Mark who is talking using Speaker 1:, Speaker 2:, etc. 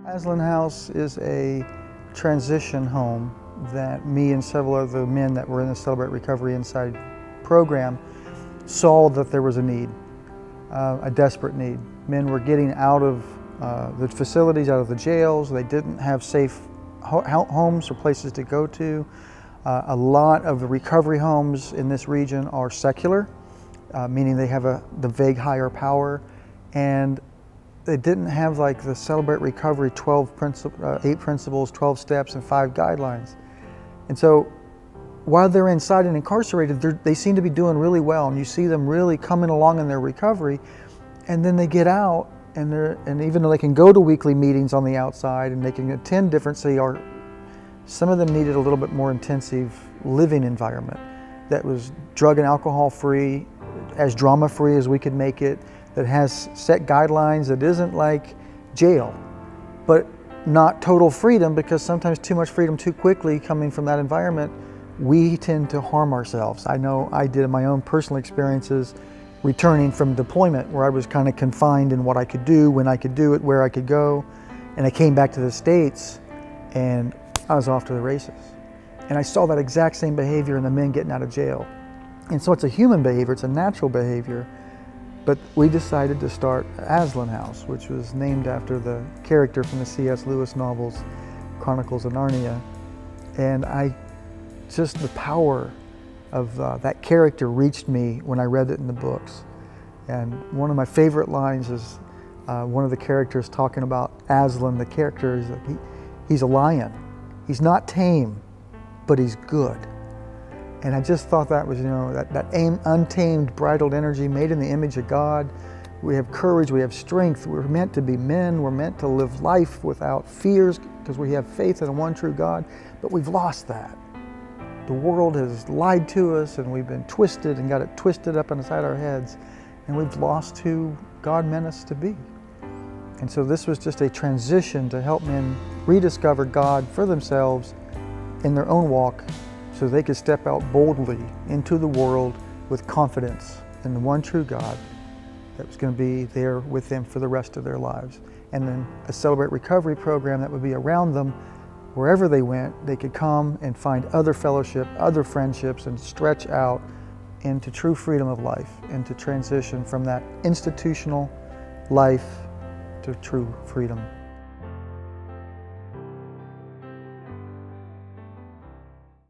Speaker 1: Aslan House is a transition home that me and several other men that were in the Celebrate Recovery Inside program saw that there was a need, a desperate need. Men were getting out of the facilities, out of the jails. They didn't have safe homes or places to go to. A lot of the recovery homes in this region are secular, meaning they have the vague higher power, and they didn't have like the Celebrate Recovery 8 principles, 12 steps, and 5 guidelines. And so while they're inside and incarcerated, they seem to be doing really well, and you see them really coming along in their recovery, and then they get out, and even though they can go to weekly meetings on the outside and they can attend different CR, some of them needed a little bit more intensive living environment that was drug and alcohol free, as drama free as we could make it, that has set guidelines, that isn't like jail, but not total freedom, because sometimes too much freedom too quickly coming from that environment, we tend to harm ourselves. I know I did in my own personal experiences returning from deployment, where I was kind of confined in what I could do, when I could do it, where I could go. And I came back to the States and I was off to the races. And I saw that exact same behavior in the men getting out of jail. And so it's a human behavior, it's a natural behavior. But we decided to start Aslan House, which was named after the character from the C.S. Lewis novels, Chronicles of Narnia. And the power of that character reached me when I read it in the books. And one of my favorite lines is one of the characters talking about Aslan, the character, is that he's a lion. He's not tame, but he's good. And I just thought that was, that untamed, bridled energy made in the image of God. We have courage, we have strength. We're meant to be men. We're meant to live life without fears because we have faith in the one true God. But we've lost that. The world has lied to us, and we've been twisted and got it twisted up inside our heads. And we've lost who God meant us to be. And so this was just a transition to help men rediscover God for themselves in their own walk, so they could step out boldly into the world with confidence in the one true God that was going to be there with them for the rest of their lives. And then a Celebrate Recovery program that would be around them wherever they went. They could come and find other fellowship, other friendships, and stretch out into true freedom of life, and to transition from that institutional life to true freedom.